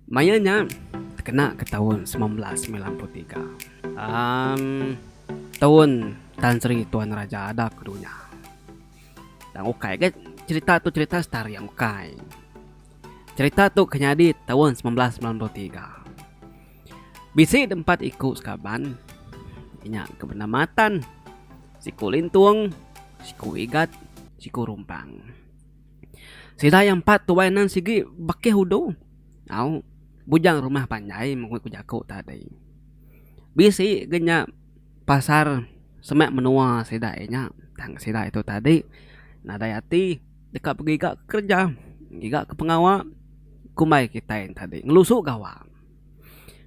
Mayanya kena ke tahun 1993. Tahun Tan Sri Tuan Raja ada kedunya. Dan ukai kan cerita tu cerita star yang ukai. Cerita tu kenyadi tahun 1993. Bisi tempat ikut sekaban. Inyak kebenamatan. Siku lintung, siku igat, siku rumpang. Sida yang 4 tuwainan sigi bakeh hudo. Au, bujang rumah panjai mengku jago tadi. Bisi genya pasar semak menua sida nya. Tang sida itu tadi nadayati dekat pergi gak kerja, gak ke pengawak kumai kita yang tadi ngelusuk gawak.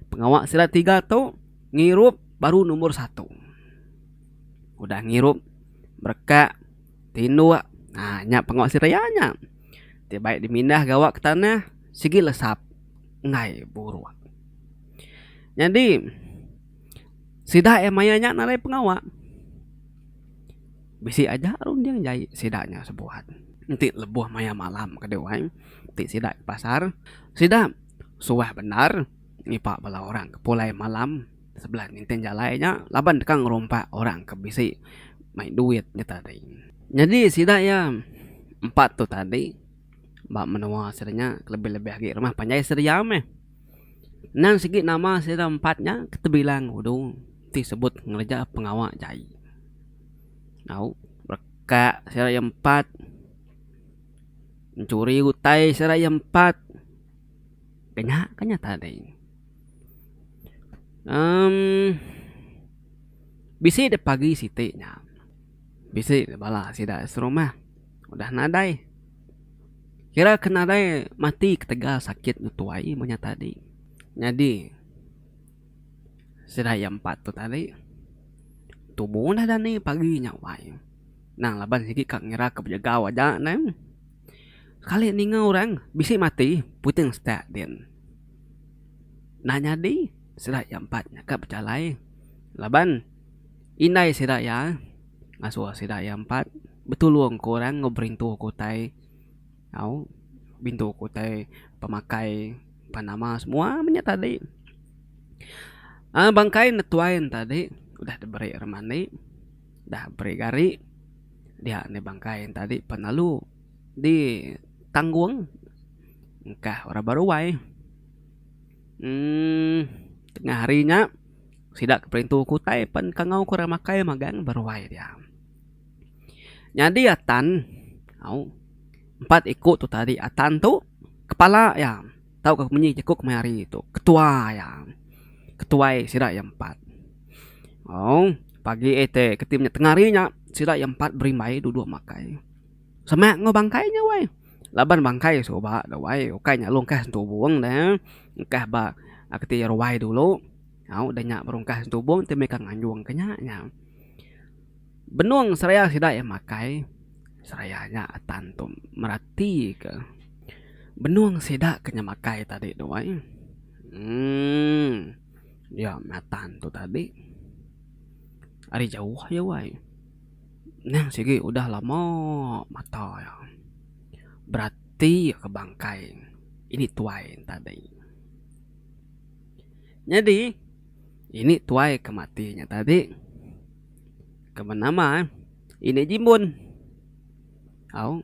Pengawak sila 3 tu ngirup baru nomor 1. Udah ngirup berkak tindu. Nah, nyak pengawak sirayanya. Tiba dimindah gawak ke tanah sigi lesap ngai buru. Jadi sida emayanya nalai pengawak. Bisi aja arun dia jai sidanya sebuah. Nanti lebuh maya malam kedewai. Nanti sida ke pasar. Sida suah benar ngipak bala orang ke pulai malam sebelah ninten jalainya laban dekang rompak orang ke bisi main duitnya tadi. Jadi sida ya 4 tuh tadi mbak menua sirnya lebih-lebih lagi rumah panjai seriame. Nang segi nama sida 4-nya ketebilang udah disebut ngereja pengawak jai. Nau berkak sira yang 4 mencuri utai sira yang 4 kanya tadi. Bisi de pagi sitiknya. Bisi de bala sida serumah. Udah nadai. Kira kenadai mati ketegal sakit nutuai punya tadi. Jadi sida yang 4 tu tadi tubuh dah nih pagi nyawai. Nang laban sikit kak ngira ke penjaga wajah nang. Kali ninga orang bisi mati puting stak din. Nanya di sida yang 4 nya bercalai. Laban inai sida ya ngasuh sida yang 4 betul luang korang ngobrintu kutai. Au bintu kutai pemakai panama semua punya tadi. Bangkai netuain tadi udah diberi remani, dah beri gari. Dia ne bangkai tadi penalu di tanggung engkah ora baru wae. Tengah harinya sidak keperintu kutai pen kangau kurang makai magang baru wae dia. Jadi atan, au 4 ikut tuh tadi atan tuh kepala ya. Tahu ke bunyi cekuk mari itu ketua ya. Ketua sidak yang 4. Oh, pagi ketimnya tengah harinya sidak yang 4 berimai duduk makai. Semak ngobangkainya wae. Laban bangkai soba da wae ukainya longkah sentuh buang dah. Engkah ba akti rawai dulu. Au danya berungkah sentuh buang te mekang anjuang kenyanya. Benuang seraya sidak yang makai. Serayanya atan tu merati ke. Benuang sidak kenya makai tadi da wae. Dia matan tu tadi. Ari jauh ya wae. Nah sigi udah lama mata ya. Berarti ke bangkai. Ini tuai tadi. Jadi ini tuai kematinya tadi. Kemenama ini jimbun. Au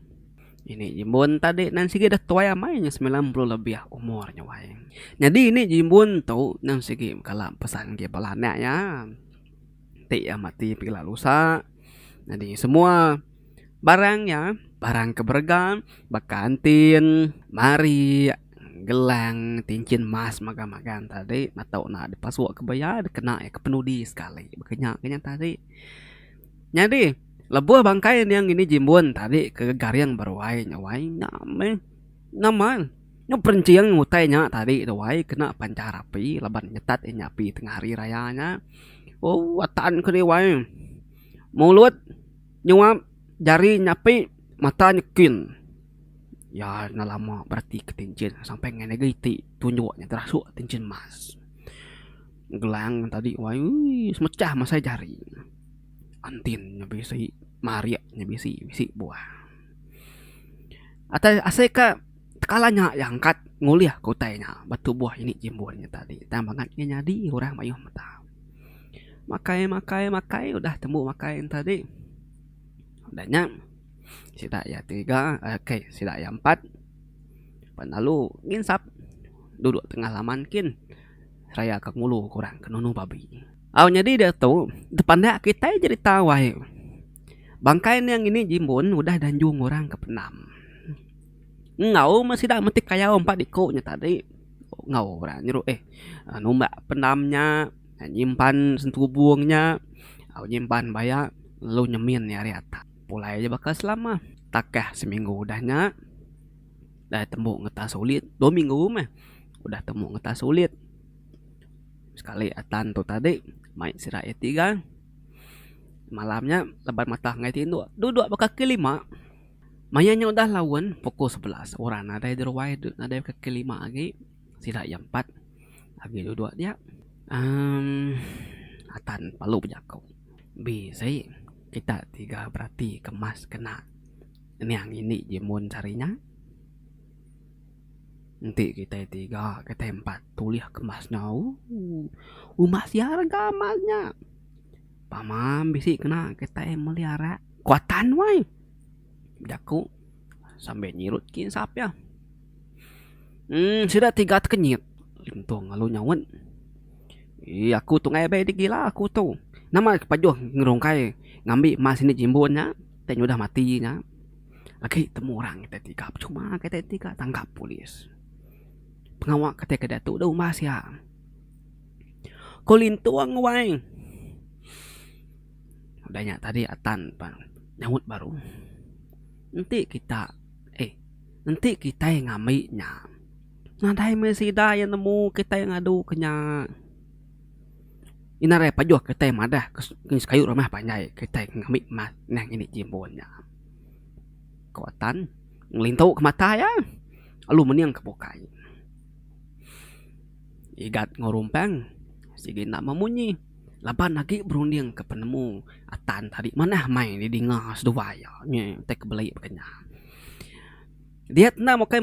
ini jimbun tadi nan sigi dah tuai amainya 90 lebih umurnya wae. Jadi ini jimbun tu nan sigi kala pesan dia balana ya. Ti mati pila lusa. Jadi semua barangnya, barang keberagam, bakantin, mari, gelang, cincin emas, magan-magan tadi, atau nak dipasuk kebaya, kena ya kepenudi sekali, bekenya tadi. Jadi lebuh bangkai yang ini jimbun tadi ke garyang berwai nyawai nama nyeperenciang ngutainya tadi dawai kena pancarapi laban nyetat nyapi tengah hari rayanya. Oh, watan kedewai mulut nyuap jari nyapi mata nyekin ya na lama berarti ketincin sampai ngenegiti tunjuknya terasuk tincin mas gelang tadi wah semecah masa jari antin nyabisi maria nyabisi bisi buah atau aseka Sekalanya yang angkat nguliah kutainya batu buah ini jimbunnya tadi. Tambangannya nyadi orang mayuh mata. Makai udah temu makai tadi. Udahnya sida ya 3, oke sida ya 4. Lalu nginsap duduk tengah laman kin. Saya ke ngulu kurang ke nunu babi. Jadi dia tuh depan dah kita jadi tahu bangkai yang ini jimbun udah danjung orang ke penam. Ngau masih dah metik kayak empat dikonya tadi. Ngau orang nyuruh numbak penamnya, nyimpan sentuh buangnya, nyimpan bayak, lalu nyemin ya riata. Pulai aja bakal selama takah seminggu udahnya. Dah temu ngetas sulit 2 minggu mah udah temu ngetas sulit. Sekali atan tuh tadi main sirah 3. Malamnya lebar mata ngai tindu duduk bakal kelima. Mayanya udah lawan pukul 11. Orang ada di ruwai ada ke kelima lagi. Sirah 4 lagi duduk dia. Atan palu bejakau. Bisa kita 3 berarti kemas kena. Ini yang ini jimun carinya. Nanti kita 3, kita 4 tuliah kemasnya. Masih harga emasnya. Pamam bisi kena kita melihara kuatan wai. Jaku sampai nyirut kin sap ya. Sudah 3 kenyit. Lintung lalu nyawan. Aku tuh ngebe digila aku tuh. Nama kepajuh ngerongkai ngambil emas ini jimbonnya. Tanya udah matinya. Lagi temu orang kita 3. Cuma kita 3 tangkap polis. Pengawal kata tuh udah emas ya. Kolintuang wai. Udahnya tadi atan nyawut baru. Nanti kita yang ngambilnya. Nadai mesida yang nemu kita yang ngadu kenya. Inare pajuh kita yang madah ke kayu rumah panjai kita yang ngambil mas nang ini jimbonnya. Kuatan ngelintu ke mata ya. Lalu meniang ke bokai. Igat ngorumpang sige nak memunyi. Laban lagi berunding ke penemu atan tadi mana main di ngas dua ya nya tek beli kenya. Dia na mokai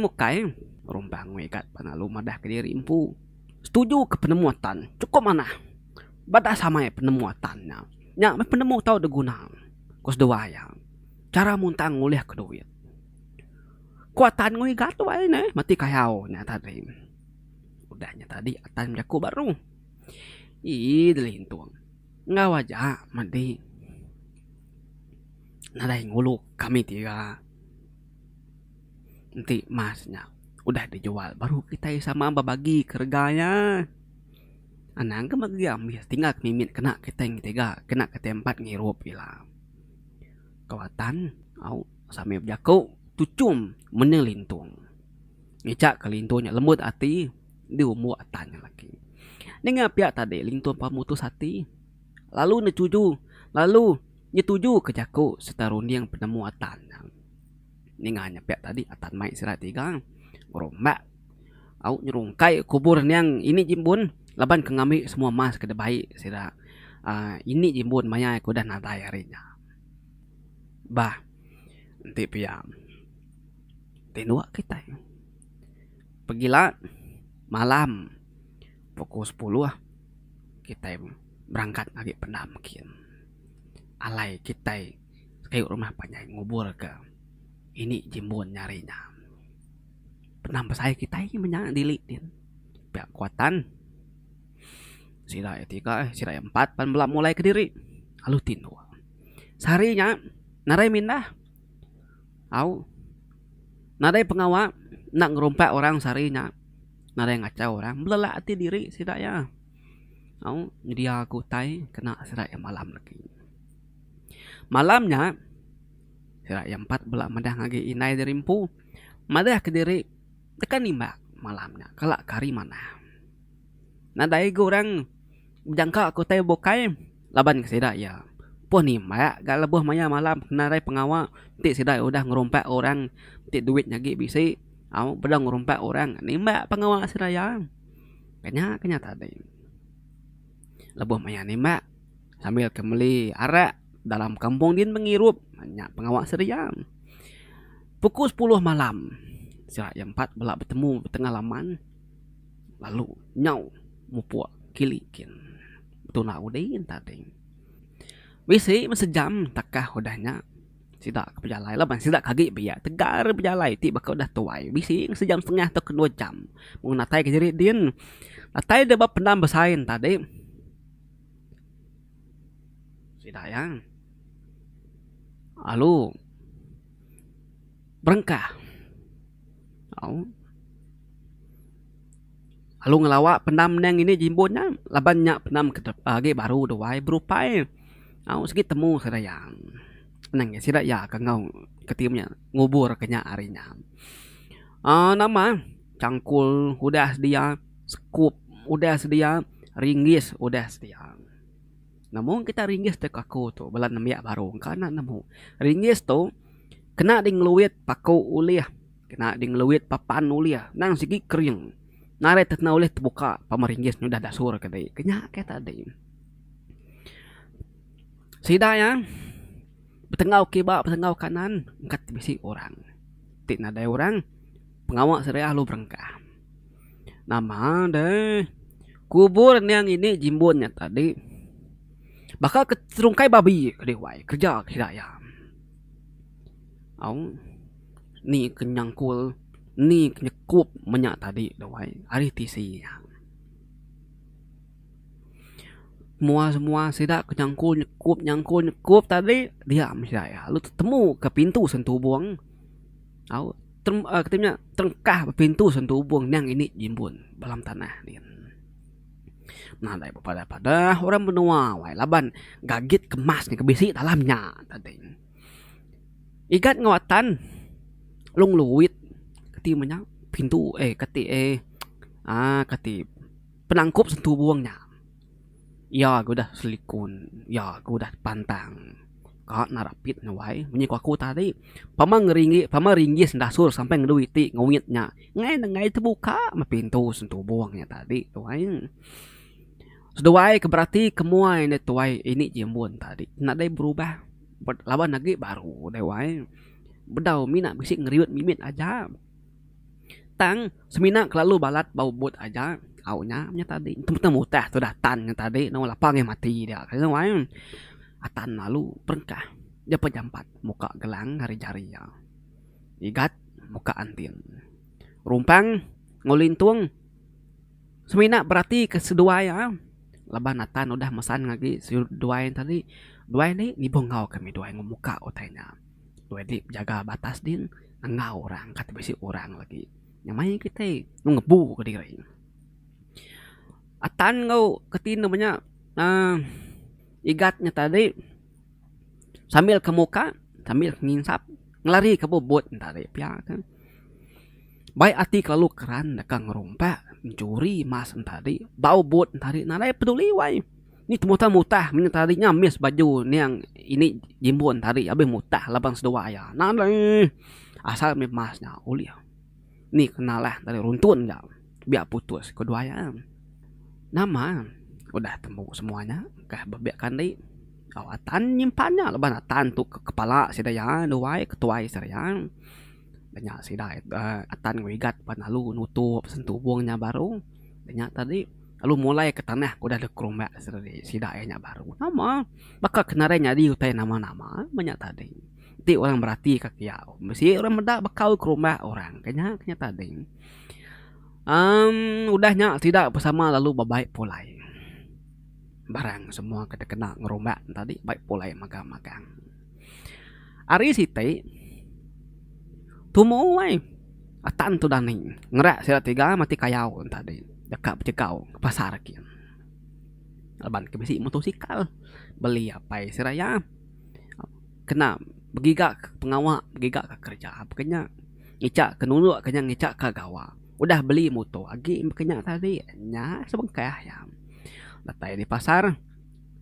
rumpang ikat panalu madah ke diri empu. Setuju ke penemu atan. Cukup mana? Bada sama ya penemu atannya. Nya penemu tahu de guna. Kos dua ya. Cara muntang nguliah ke duit. Kuatan ngui gatu wae ne mati kayau nya tadi. Udahnya tadi atan jaku baru. Delintuang. Nggak wajah mandi. Nadai ngulu kami 3. Nanti masnya udah dijual baru kita sama babagi kerganya. Anang ke magi ambil tinggal mimin kena kita yang 3 kena ke tempat ngirup bila. Kawatan au sami jaku tucum menelintung. Ngicak kelintunya lembut hati di umur atanya lagi. Dengan pihak tadi lintuan pamutus hati. Lalu nyetuju ke jaku setaruni yang penemu atan. Ninganya pihak tadi atan main sirah 3. Rombak. Au nyerungkai kubur yang ini jimbun. Laban ke ngambil semua emas ke debai sirah. Ini jimbun maya aku dah nadai harinya. Bah. Nanti pihak. Tenua kita. Pergilah malam. Pukul 10 kita berangkat lagi penamkin. Alai kita kayak rumah panjang ngubur ke ini jimbun nyarinya. Penam saya kita ini menyanyi dilitin. Pihak kuatan. Sirah 3, sirah 4 pan belak mulai ke diri. Lalu tindu. Seharinya narai mindah. Au. Narai pengawal nak ngerumpak orang seharinya. Nada yang ngaca orang belelak hati diri sidak ya. Jadi aku tai kena sidak yang malam lagi. Malamnya sidak yang 4 belak madah ngagi inai dari empu. Madah ke diri tekan nimba malamnya. Kelak kari mana. Nada ego orang jangka aku tai bokai laban ke sidak ya. Puh nimba gak lebuh maya malam narai pengawal. Tik sidak udah ngerumpak orang. Tik duit nyagi bisi. Pedang ngurumpak orang nimba pengawal siraya. Kenya tadi. Lebuh maya nimba sambil kembali arak dalam kampung din mengirup banyak pengawal siraya. Pukul 10 malam Sirat yang 4 belak bertemu di tengah laman. Lalu nyau mupuak kilikin. Betul nak udahin tadi. Bisi sejam takah udahnya. Sidak ke pejalai lah bang. Sidak kagik biar. Tegar pejalai. Ti bakal udah tuai. Bisi sejam setengah atau ke 2 jam. Mengenatai ke jerit din. Natai dia pendam besain tadi. Sidak yang. Lalu. Berengkah. Lalu ngelawak pendam yang ini jimbonnya. Labannya pendam ke depan baru doai berupai. Segi temu serayang. Nang ya sira ya kangau ketimnya ngubur kenya arinya. Nama cangkul udah sedia, skup udah sedia, ringgis udah sedia. Namun kita ringgis tek aku tuh belan namanya baru karena namu ringgis tuh kena ding luit paku uliah, kena ding luit papan uliah, nang sigi kering. Nare tetna oleh terbuka pamaringgis udah dasur kedai kenya kayak tadi. Sida ya betengau kiba betengau kanan angkat bisi orang. Tik nada orang pengawak seraya lu berengkah. Nama deh kubur yang ini jimbonnya tadi bakal keterungkai babi kedewai kerja hidayah. Ni kenyangkul ni nyekup menyak tadi dewai hari tisi. Semua sidak kenyangkul nyekup tadi diam saya. Lu ketemu ke pintu sentuh buang. Ketimnya terengkah pintu sentuh buang yang ini jimbun dalam tanah ni. Nah dari pada orang benua wai laban gagit kemas ni kebisi dalamnya tadi. Igat ngawatan lung luit ketimnya pintu keti penangkup sentuh buangnya. Ya gue udah selikun, ya gue udah pantang. Kak narapit nawai menyiku aku tadi. Pamaringgis dasur sampai ngeduiti ngawitnya. Ngai terbuka ma pintu sentuh buangnya tadi tuai. Seduai keberarti kemuai ne tuai ini jimbun tadi. Nak dai berubah. Lawan lagi baru dewai. Bedau mina bisik ngeriut mimit aja. Tang semina kelalu balat bau but aja. Aunya tadi temu teh tu datan tadi no lapang yang mati dia kan wae atan lalu berengkah dia pejampat muka gelang hari jari ya igat muka antin rumpang ngolintung semina berarti kesedua ya laban atan udah mesan lagi si dua yang tadi dua ini dibongkau kami dua yang muka otainya dua di jaga batas din ngau orang kata besi orang lagi nyamai kita ngebu ke diri atan ngau ketin namanya igatnya tadi sambil ke muka sambil nginsap ngelari ke bobot tadi pia kan baik ati kalau keran dakang ngerumpa mencuri mas tadi bau bot tadi nalai peduli wai ni mutah tadinya mis baju ni yang ini jimbon tadi abis mutah labang sedua ya nalai asal masnya ulia ni kenalah dari runtun ya biar putus kedua ya. Nama udah temu semuanya kah bebek kandi awatan nyimpannya leban atan tuh ke kepala sidaya duai ketuai serian banyak sidai atan ngigat pan lalu nutup sentuh buangnya baru banyak tadi lalu mulai ke tanah udah ada kerumbak sidainya baru nama bakal kenarenya di utai nama-nama banyak tadi nanti orang berarti kaki ya mesti orang medak bakal kerumbak orang kayaknya tadi udahnya tidak bersama lalu baik pulai barang semua kita kena ngerombak tadi baik pulai magang ari site tumo wai atan tu dani ngerak sila 3 mati kayau tadi dekat cekau ke pasar kian leban ke bisi motosikal beli apa siraya kena begigak pengawak begigak ke kerja pokoknya ngicak ke nuluk kenya ngicak ke gawa udah beli moto agi makanya tadi nya sebengkah ya datai di pasar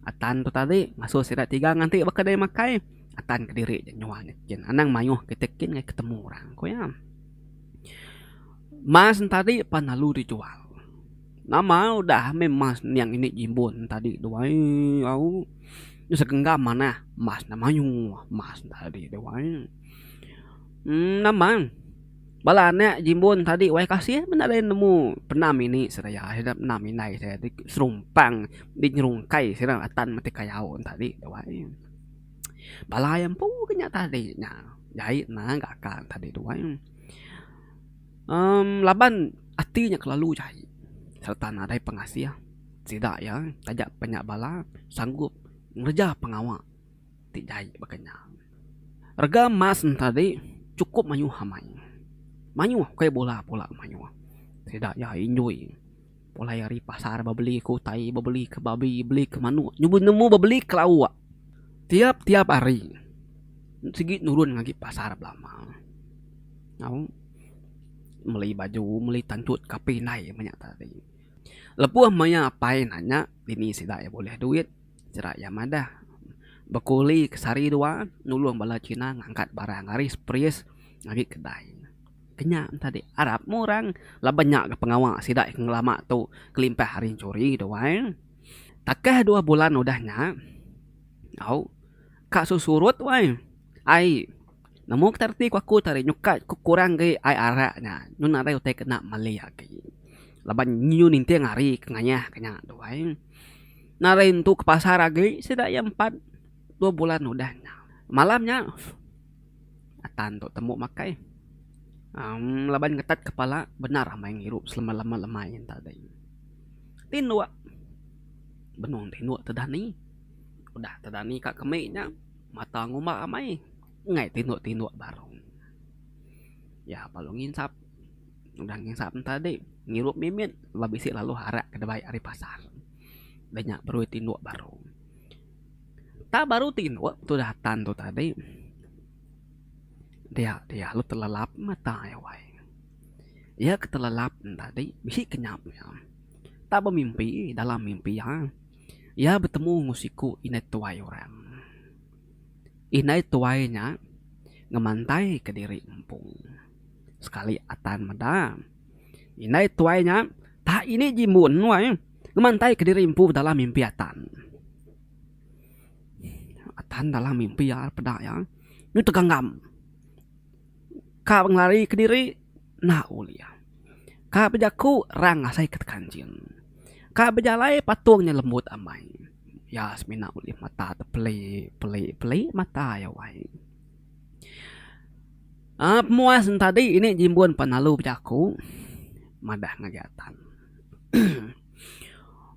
atan tu tadi masuk sirat 3 nganti bakal dia makai atan ke diri nyuang jen anang mayuh ketekin ngai ketemu orang ko ya mas tadi pan lalu dijual nama udah memas yang ini jimbon tadi duai au segenggam mana mas namanya mas tadi duai nama Balanya jimbun tadi wai kasih benar ada nemu pernah ini saya hidup enam ini saya di serumpang di nyerungkai sedang atan mati kayaon tadi wai balayam pu kenya tadi nya jahit na gak akan tadi wai laban artinya kelalu jahit serta nadai pengasih tidak ya tajak banyak bala sanggup ngerja pengawak ti jahit bakanya rega mas tadi cukup mayu hamai manyu kayak bola manyu tidak ya injui mulai dari pasar babeli kutai babeli ke babi beli ke manu nyubu nemu babeli ke lawa tiap hari segi nurun lagi pasar belama aku beli baju beli tancut kape naik banyak tadi lepuh maya apain nanya ini tidak ya boleh duit cerak ya madah bekuli kesari dua nulung bala Cina ngangkat barang hari spries lagi kedai kenya tadi Arab murang lah banyak ke pengawal sidak yang lama tu kelimpah hari curi doang takah 2 bulan udahnya au kak susurut wai ai nemu terti aku tari nyukat kurang ke ai araknya nun ada utai kena malia ke laban nyu ninti ngari kenganya kenya doang narain tu ke pasar lagi sidak yang 2 bulan udahnya malamnya atan tu temu makai laban ngetat kepala benar main hirup selama lemain tadi tinua benong tinua tedani udah tedani kak kemiknya mata nguma amai ngai tinua baru ya palu nginsap udah nginsap tadi ngirup mimin lebih sih lalu harak ke debai hari pasar banyak baru tinua baru tak baru tinua tuh datan tuh tadi dia lu terlelap mata ya wai ya keterlelap tadi bisi kenyap ya tak bermimpi dalam mimpi ya bertemu ngusiku inai tuai orang inai tuainya ngemantai ke diri empung sekali atan meda inai tuainya tak ini jimun wai ngemantai ke diri empung dalam mimpi atan dalam mimpi ya pedak ya ini teganggam ka ngelari ke diri na ulia ka bejaku rang asai ke kanjin ka bejalai patungnya lembut amai ya semina uli mata play mata ya wai muas tadi ini jimbun penalu bejaku madah ngagatan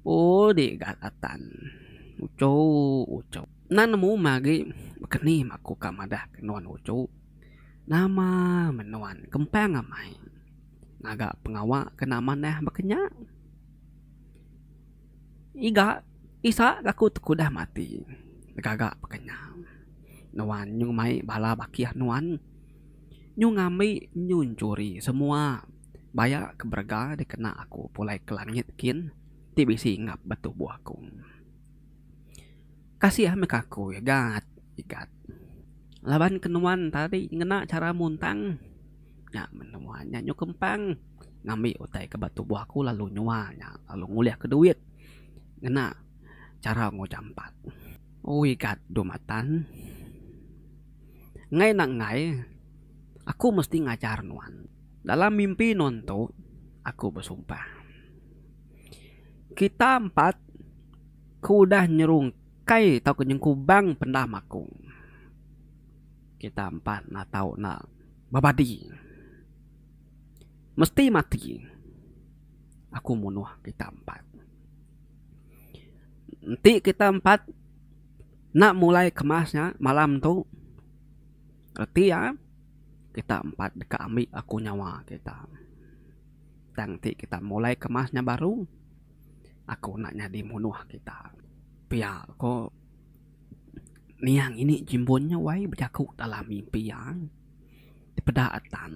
oh di gatan uco nan nemu magi bekeni maku ka madah kenuan uco nama menuan kempang amai naga pengawa kena maneh bakenya iga isa aku kudah mati gagak bakenya nuan nyung mai bala bakiah nuan nyung ngami nyun curi semua baya keberga dikena aku pulai ke langit kin tibisi ngap batu buahku kasih mekaku ya igat laban kenuan tadi ngena cara muntang ya menemuannya nyu kempang ngambil utai ke batu buahku lalu nyuanya lalu nguliah ke duit ngena cara ngojampat igat domatan ngai aku mesti ngajar nuan dalam mimpi nonto aku bersumpah kita 4 kudah nyerung kai tau kenyengkubang pendamaku kita 4 na tahu na babadi mesti mati aku munuh kita 4 nanti kita 4 nak mulai kemasnya malam tu berarti ya kita 4 dekat ambil aku nyawa kita nanti kita mulai kemasnya baru aku nak jadi munuh kita pihak kok niang ini jimbonnya wai berjaku dalam mimpi yang di pedatan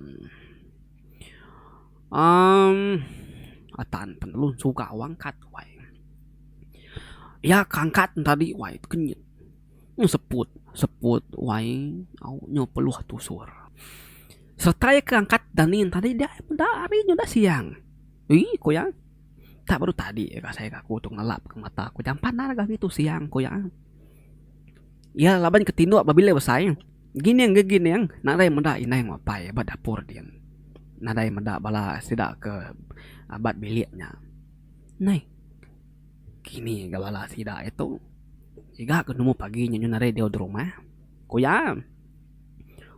atan penelun suka wangkat wai ya kangkat tadi wai kenyit seput wai au nyo peluh tusur serta ya kangkat danin tadi dia dari nyo dah siang ko yang tak baru tadi ya saya aku tuh ngelap ke mata aku jam panar gak gitu siang ko yang ya laban ketinduk babila besar gini yang nak rai mendak inai ngapai ba dapur dia nadai meda bala sida ke abad biliknya. Nai, kini gabala sida itu iga ketemu pagi nyu nare dia di rumah. Kuya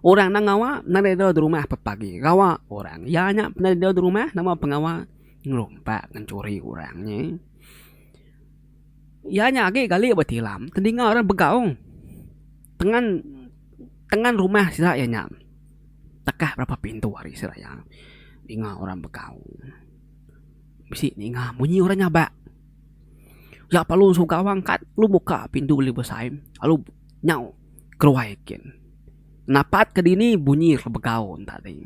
orang nang ngawa nare dia di rumah pagi gawa orang. Ya nya nare dia di rumah nama pengawa ngerompak mencuri orangnya. Ya nya age kali betilam tendinga orang begaung. Tengan rumah sida ya nya. Tekah berapa pintu hari sida ya. Inga orang begaung. Bisi ninga bunyi orang nyabak. Ya palu suka wangkat lu buka pintu beli besar lalu nyau keruaikin napat ke dini bunyi rebegaun tadi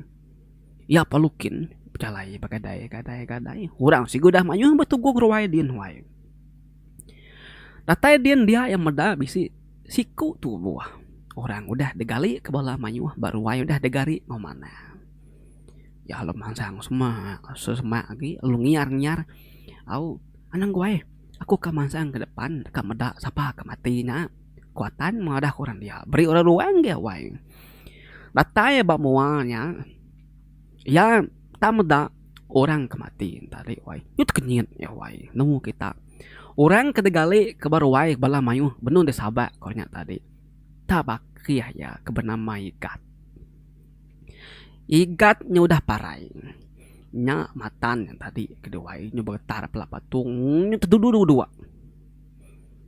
ya palukin berjalai gadai orang si gudah manyuh betugu keruai din huai datai din dia yang meda bisi siku tu buah orang udah degali ke bala manyuh baru wai udah degari ngomana ya lo mangsang semua lagi lu ngiar au anang gue aku kemansang ke depan ke meda sapa ke matinya kuatan mengadah orang dia beri orang ruang dia wai datai bak mualnya ya tameda orang ke mati tadi wai nyut kenyit ya wai nemu kita orang kedegali ke baru wai bala mayu benu de sabak kornya tadi tabak ya kebenama igat udah parai nya matan yang tadi kedua ini bergetar pela patung ini dua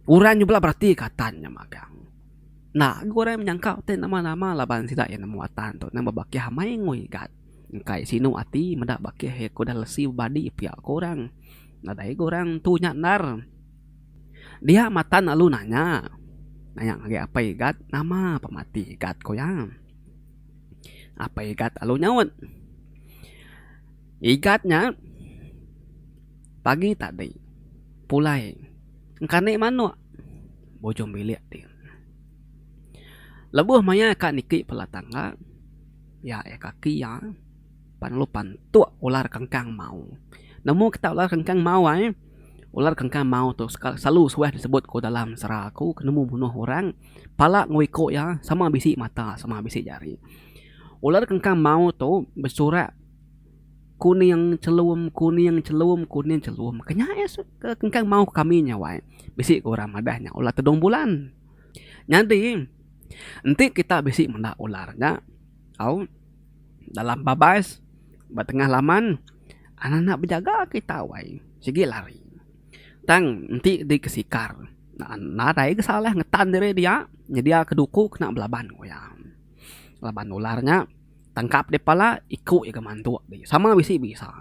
urang nyubla berarti katanya magang nah gue menyangka teh nama-nama laban sida yang muatan tuh nama baki hamai ngoi gat kai sinu ati meda baki he ko lesi badi pia korang nah dai gorang tu nyandar dia matan lalu nanya lagi apa igat nama pemati igat koyang apa igat lalu nyawet igatnya pagi tadi pulai kane mano bojong bilik dia lebuh maya kak niki pelatangga ya kaki ya panlupan tua ular kengkang mau nemu kita ular kengkang mau ular kengkang mau tuh selalu suah disebut ko dalam seraku nemu bunuh orang pala ngoiko ya sama bisi mata sama bisi jari ular kengkang mau tuh bersurat kuning celum kenya ke kengkang mau kami nyawai bisi ko ramadahnya ular tedong bulan jadi nanti kita bisi mendak ularnya au dalam babas batengah laman anak-anak berjaga kita wai sigi lari tang nanti di kesikar nah dai kesalah ngetan dari dia jadi keduku kena belaban goyang laban ularnya tangkap di pala ikut ya kemantu sama bisi bisa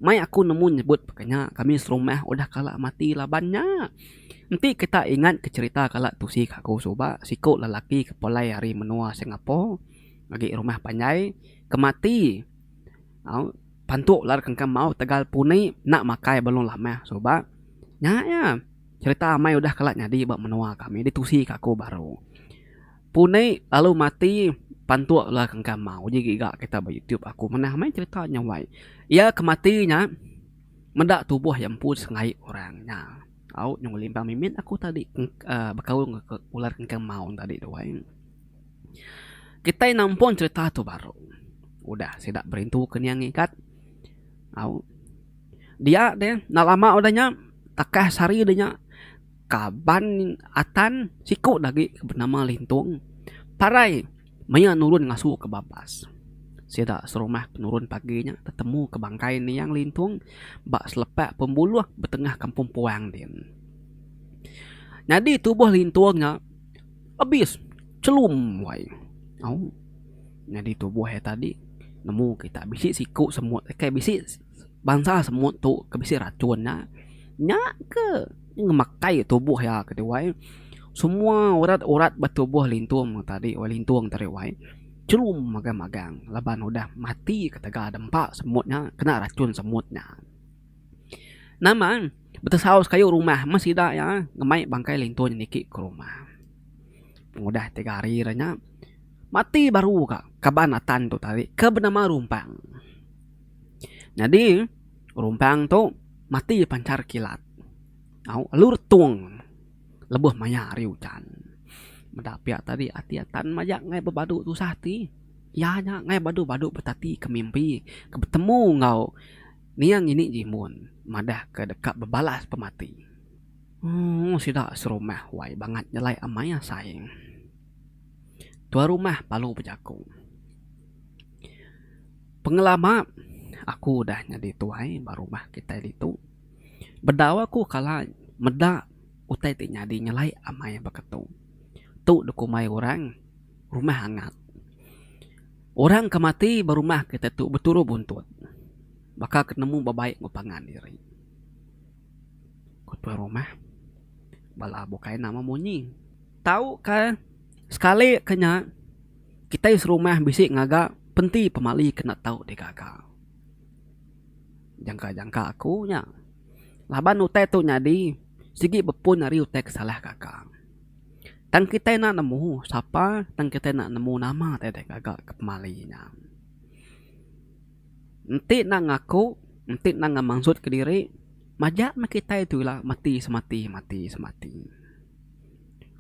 mai aku nemu nyebut pakainya kami serumah udah kalah mati labannya nanti kita ingat ke cerita kala tusi aku coba siku lelaki kepolai hari menua Singapura lagi rumah panjai kemati pantuk lar kengkang mau tegal punai nak makai belum lama coba ya cerita mai udah kalah nyadi bak menua kami di tusi aku baru punai lalu mati pantuk lah kengkang mau jadi gak kita di YouTube aku menah main ceritanya wai ya kematinya mendak tubuh yang pun sengai orangnya au nyong limpang mimin aku tadi berkaul ke ular kengkang mau tadi doang kita nampun cerita tu baru udah tidak berintu ke yang ikat au dia deh nak lama udahnya takah sari udahnya kaban atan siku lagi bernama lintung parai maya nurun ngasuh ke babas sida serumah penurun paginya ketemu ke bangkai ni yang lintung bak selepak pembuluh betengah kampung puang din jadi tubuh lintungnya habis celum wai jadi tubuh tadi nemu kita bisi siku semut kayak bisi bangsa semut tu ke bisi racunnya nya ke ngemakai tubuh ya kedua semua urat-urat bertubuh lintung tadi lintung tadi wai celum magang-magang laban udah mati ketika dempak semutnya kena racun semutnya nama betul saus kayu rumah masih dah ya ngemai bangkai lintung niki ke rumah udah 3 hari ranya mati baru kak kabanatan tuh tadi ke bernama rumpang jadi rumpang tuh mati pancar kilat lur tung lebuh maya riucan medapia tadi atiatan majak ngai bebadu tu sahti Ya nya ngai badu-badu betati ke mimpi, ke bertemu ngau. Niang ini jimun, madah ke dekat bebalas pemati. Sudah serumah wai banget nyelai amaya sayang. Tua rumah palu berjakung. Pengelama aku udah nyadi tuai baru mah kita itu. Berdawa ku kala meda utai ti nyadi nyelai amaya beketu. Tu dukumai orang rumah hangat. Orang kemati berumah kita tu beturu buntut. Bakal ketemu babaik ngupangan diri. Kutua rumah bala bukai nama munyi. Tahu kan sekali kena kita serumah bisik ngaga penti pemali kena tahu di kakak. Jangka-jangka aku nya. Laban utai tu nyadi sigi bepun hari utai kesalah kakak. Tang kita nak nemu siapa, tang kita nak nemu nama teh kakak ke pemalinya. Nanti nak ngaku, nanti nak ngamaksud ke diri, majak mak kita itu lah mati semati.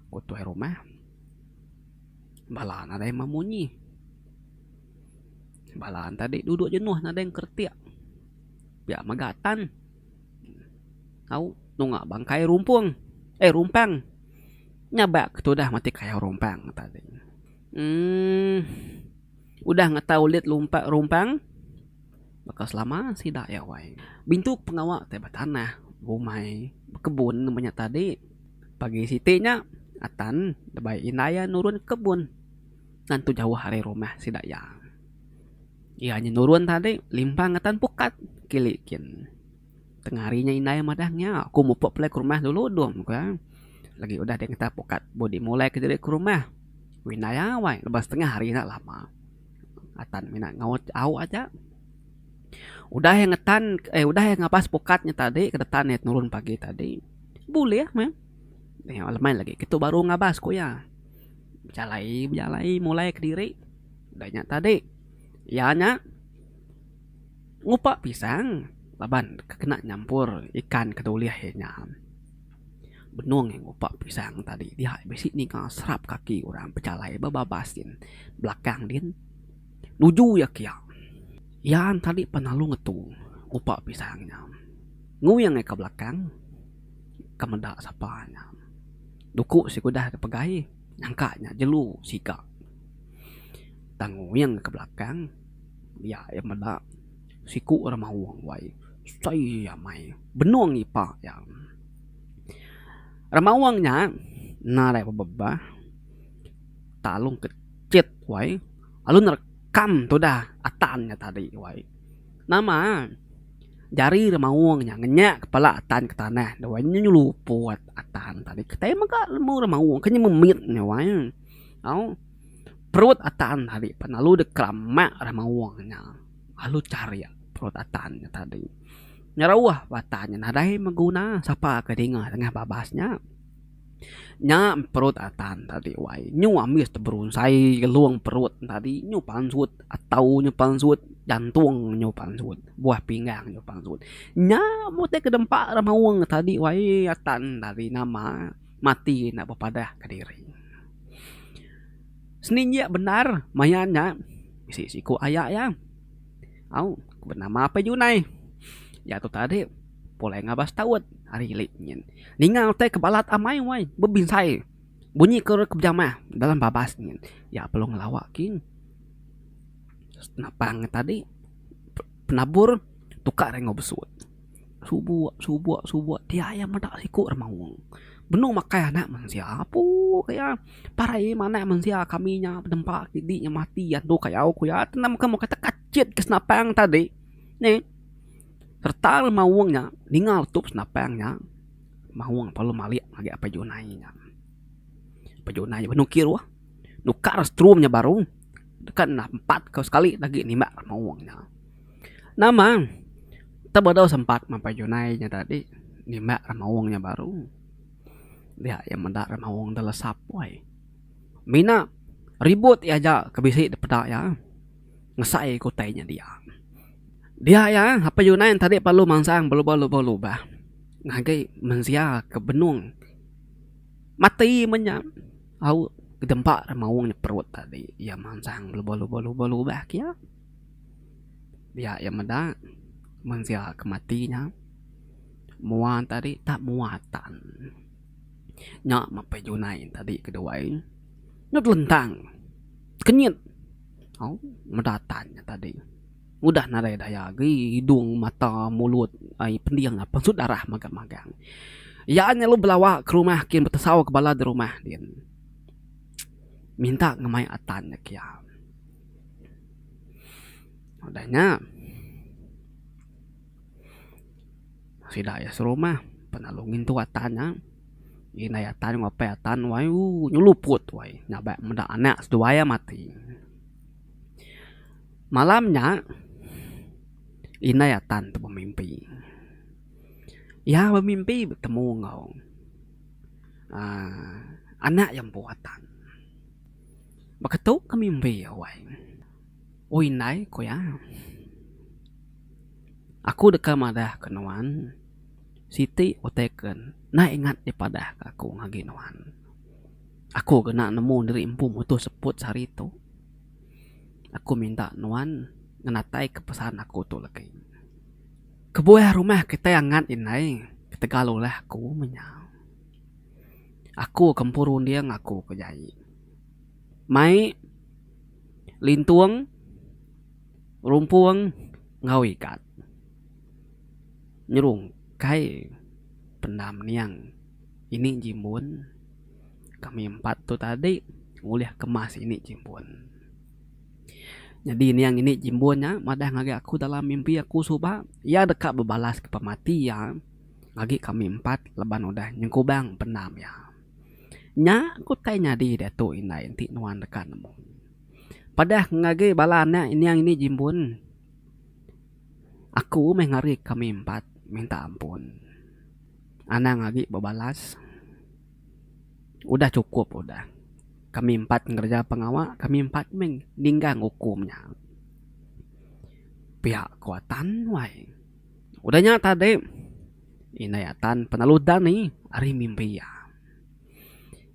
Kutuai rumah balaan ada yang memunyi. Balaan tadi duduk jenuh ada yang kertiak. Biar magatan. Tahu nungak bangkai rumpang. Nyabak tu dah mati kayak rumpang tadi. Udah nggak tahu lihat rumpang. Bakal selama sidak ya wai. Bintuk pengawak teh tanah, bumai, kebun namanya tadi. Pagi sitinya atan debai inaya nurun kebun. Nantu jauh hari rumah sidak ya. Ianya nurun tadi limpang atan pukat kilikin. Tengah harinya inaya madahnya. Aku mau plek ke rumah dulu dong kan. Lagi udah dia kita pukat bodi mulai ke diri ke rumah. Winaya wai lepas tengah hari nak lama. Atan minat ngawat au aja. Udah yang ngapas pukatnya tadi ke detan net nurun pagi tadi. Boleh ya, mem. Yang main lagi kita baru ngabas ko ya. Berjalai mulai ke diri. Udahnya tadi. Ya nya ngupak pisang. Laban kena nyampur ikan keduliahnya. Benuang yang ngupak pisang tadi. Dia besi ni kan serap kaki orang berjalai bababasin. Belakang din. Nuju ya kia. Yan tadi penalu ngetu ngupak pisangnya. Nguyang ke belakang. Kemendak sapanya. Duku si kudah pegai. Nyangkanya jelu sika. Tanguyang ke belakang. Ya yang mendak. Siku ramah uang wai. Saya mai. Benuang ipa yang. Ramah uangnya. Narai pebebah. Talung kecit wai. Alun rekam tu dah. Atannya tadi wai. Nama. Jari ramah uangnya. Ngenyak kepala atan ke tanah. Dawainya nyeluput atan tadi. Kita emang gak lemu ramah uang. Kayaknya memitnya wai. Tahu. Perut atan tadi. Penalu dekeramak ramah uangnya. Lalu cari ya. Perut atannya tadi. Nyarawah watanya nadai maguna sapa kedinga tengah babasnya. Nya perut atan tadi wai. Nyu amis teberunsai geluang perut tadi. Nyu pansut atau nyu pansut jantung nyu pansut. Buah pinggang nyu pansut. Nya mute kedempak ramawang tadi wai atan tadi nama mati nak berpadah ke diri. Seninja benar mayanya isi siku ayak ya. Au bernama apa Junai? Ya tu tadi boleh ngabas tawet hari liknyin. Ningal teh kebalat amai wai bebinsai. Bunyi ke kejamah dalam babasnya. Ya perlu ngelawakin. Napang tadi penabur tukar yang ngobesut. Subuh dia yang medak siku remawang. Benu makai anak manusia apa kayak parai mana manusia kaminya dempak didinya mati ya tu kayak aku ya tenam kamu kata kacit ke senapang tadi. Nih serta mawangnya ningal tup senapangnya mawang perlu malik lagi apa junainya penukir wah nukar strumnya baru dekat 4 kau sekali lagi nih mbak mawangnya nama tabadau sempat mampai junainya tadi nih mbak mawangnya baru dia yang mendak mawang telesap wai mina ribut ya aja kebisi depedak ya ngesai kotainya dia ya apa Yunan tadi perlu mangsang balu bah ngagai mensia ke benung mati menya au Kedempak mawungnya perut tadi. Ia mansang berubah-ubah kia. Dia yang meda mensia kematinya. Muat tadi tak muatan. Nyak mapejunai tadi kedua ini. Nyut lentang. Kenyit. Oh, mendatanya tadi. Udah narai daya hidung, mata, mulut, pendiang apa sud darah magang-magang. Ya hanya lu belawak ke rumah kian bertesawa kepala di rumah dia. Minta ngemai atannya kia. Udahnya sudah ya serumah penalungin tu atannya. Ini atan ngapai atan wayu nyeluput wai nyabak mendak anak seduaya mati. Malamnya Inai atan tu bermimpi. Ya bermimpi bertemu ngau. Anak yang buatan. Beketuk ke mimpi awai. Oh Inai ko ya. Aku dekat madah kenuan. Siti oteken. Na ingat daripada aku ngaginuan. Aku kena nemu dari empu mutu seput sehari itu. Aku minta nuan ngenatai kepesan aku tu lagi. Kebuah rumah kita yang ngat inai. Kita galau lah aku menyau. Aku kempurun dia ngaku kejai. Mai lintuang rumpuang ngau ikat. Nyerung kai pendam niang. Ini jimbun. Kami 4 tu tadi nguliah kemas ini jimbun. Jadi ini yang ini jimbunnya madah ngagi aku dalam mimpi aku subah. Ya dekat berbalas ke pemati ya. Ngagi kami 4 leban udah nyengkubang pendam ya. Nya aku tanya di Dato Inai nanti nuan dekat nemu. Padah ngagi balannya ini yang ini jimbun. Aku mengari kami 4 minta ampun. Anak ngagi berbalas. Udah cukup udah. Kami 4 ngerja pengawal, kami 4 meninggang hukumnya. Pihak kuatan wai. Udahnya tadi inayatan penaludan nih hari mimpi ya.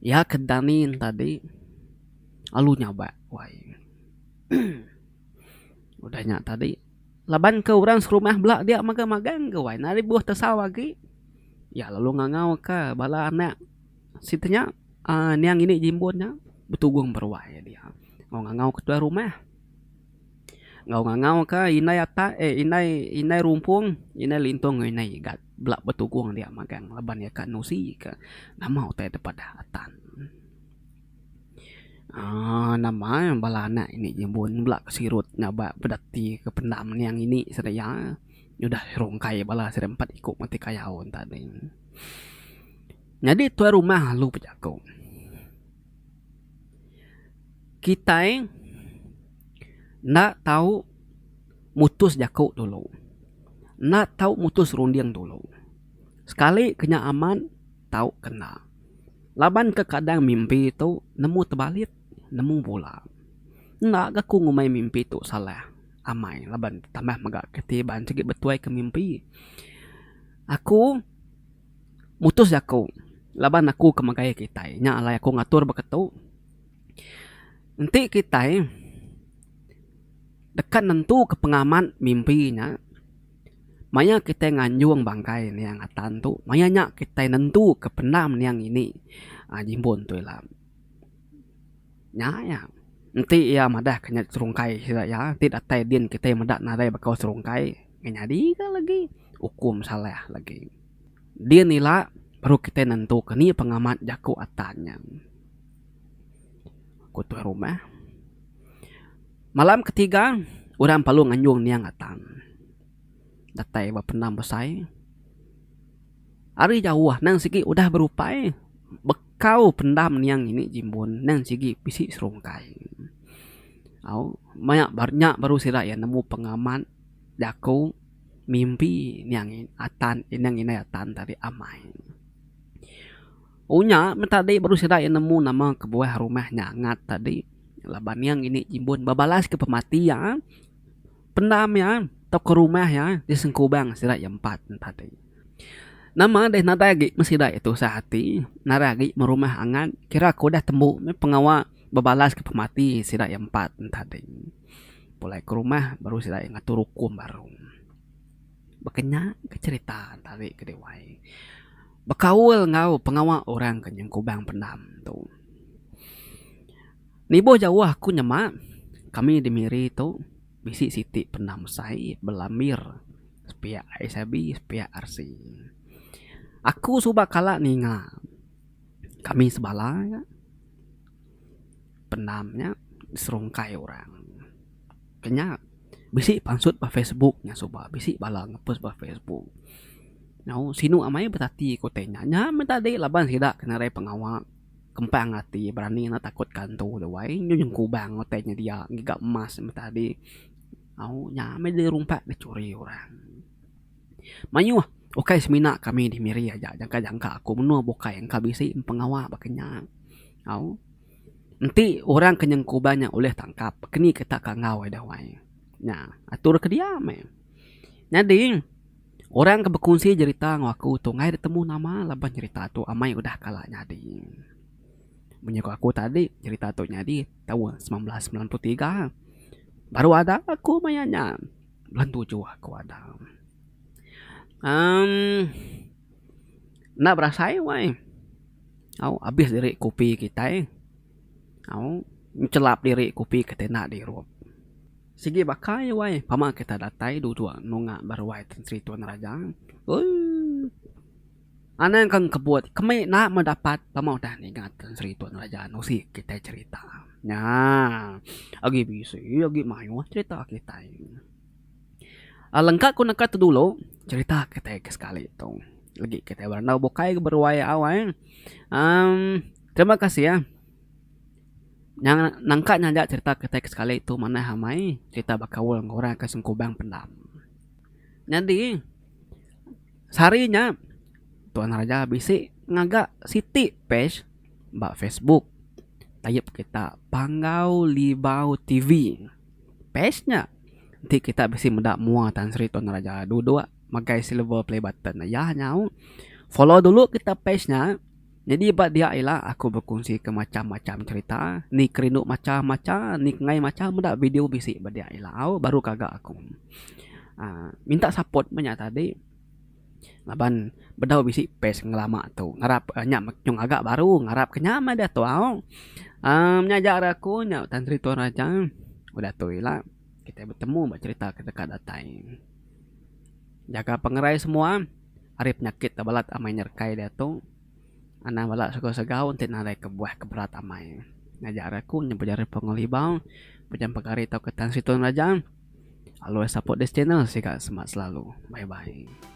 Ya kedanin tadi alu nyoba wai. Udahnya tadi laban ke orang serumah belak dia magang-magang ke wai. Nari buah tersawa lagi. Ya lalu ngangau ke bala anak. Situnya niang ini jimbunnya betugung berwai dia. Ngau ketua rumah. Ngau ka inai ata inai rumpung, inai lintung inai gat belak betugung dia magang laban ya kan nusi ke nama teh daripada atan. Nama yang balana ini jimbun belak sirut nyaba bedati ke pendam yang ini sedaya. Udah rongkai bala serempat ikut mati kayaun tadi. Jadi tuan rumah lu pejago. Kita nak tahu mutus jakau dulu. Nak tahu mutus rundiang dulu. Sekali kena aman, tahu kena. Laban ke kadang mimpi itu nemu terbalik, nemu pula. Nak aku ngumai mimpi itu salah. Amai laban tambah magak ketiban sikit betuai ke mimpi. Aku mutus jakau. Laban aku kemagai kita. Nya alai aku ngatur beketu. Nanti kita dekat nentu ke pengaman mimpinya. Maya kita nganjuang bangkai ni yang atan tu. Maya nyak kita nentu ke pendam yang ini. Jimbun tu lah. Nya ya. Nanti ya madah kena serungkai sila ya. Nanti datai din kita madah nadai bakal serungkai. Nganyadi ka lagi. Hukum salah lagi. Dia nila baru kita nentu ke ni pengamat jaku atannya. Kutu rumah. Malam ketiga, orang palu nganjung niang atan. Datai bapendam besai. Hari jauh nang sigi udah berupai. Bekau pendam niang ini jimbun nang sigi bisi serungkai. Banyak baru sira ya nemu pengaman jaku mimpi niang atan inang inai atan tadi amai. Unya tadi baru sira ya nemu nama kebuah rumahnya ngat tadi. Laban yang ini jimbun babalas ke pemati ya. Pendam ya. Atau ke rumah ya. Di sengkubang sira yang 4 tadi. Nama deh naragi masih dah itu sehati naragi merumah angan kira aku dah temu pengawa bebalas ke pemati sida yang 4 tadi mulai ke rumah baru sida yang ngatur hukum baru bekenya ke cerita tadi ke dewai bekaul ngau pengawa orang kenyang kubang pendam tuh nibo jauh aku nyemak kami dimiri tuh bisi siti pendam sai belamir sepia ISB sepia RC aku suka kalah ninga kami sebala ya. Pendamnya diserungkai orang kenya bisi pansut pa Facebooknya suba bisi bala ngepost pa Facebook now sinu amai betati kotenya nya tadi laban sida kena rai pengawa kempang hati berani na takut kantu dewai nyung kubang ngotenya dia giga emas tadi au nya me di rumpak dicuri orang mayu oke semina kami di miri aja jangka aku menua bokai yang kabisi pengawa bakenya au nanti orang kenyang kubanya oleh tangkap kini kita kangau ada wai nya atur ke dia me jadi orang kebekunsi cerita ngaku tuh ngai ketemu nama laban cerita tuh amai udah kalah nyadi menyaku aku tadi cerita tuh nyadi tahun 1993 baru ada aku mayanya bulan 7 aku ada nak berasai wai au habis dari kopi kita au celap diri kopi ketena di rup sige bakai wai pama kita datai dua nunga baru wai Sri Tuan Raja anan kan kebuat kami nak mendapat pama udah ingat Sri Tuan Raja no si kita cerita nya agi bisi agi mayu cerita kita lengkap ku nakat dulu cerita kita sekali itu lagi kita berandau bokai berwaya awal terima kasih ya yang nangka nyanja cerita kita sekali itu mana hamai cerita bakawul orang kasih kubang pendam jadi seharinya Tuan Raja bisi ngagak siti page mbak Facebook tayep kita Panggau Libau TV page-nya nanti kita bisa mendak muatan Sri Tuan Raja dua magai silver play button ya nyau follow dulu kita page-nya jadi buat dia ialah aku berkongsi ke macam-macam cerita ni kerindu macam-macam ni ngai macam mendak video bisi buat dia ialah baru kagak aku minta support banyak tadi laban bedau bisi page ngelama tuh ngarap nyak nyung agak baru ngarap kenyama dah tuh nyajar aku nyak Tan Sri Tuan Raja udah tuh ialah kita bertemu bercerita ke dekat datai jaga pengerai semua hari penyakit balat amai nyerkai dia tu anak balat segau untuk narai kebuah keberat amai ngajar aku nyebujari pengolibau macam pegari tau ke Tan Sri Tuan Raja always support this channel sih kak semangat selalu bye bye.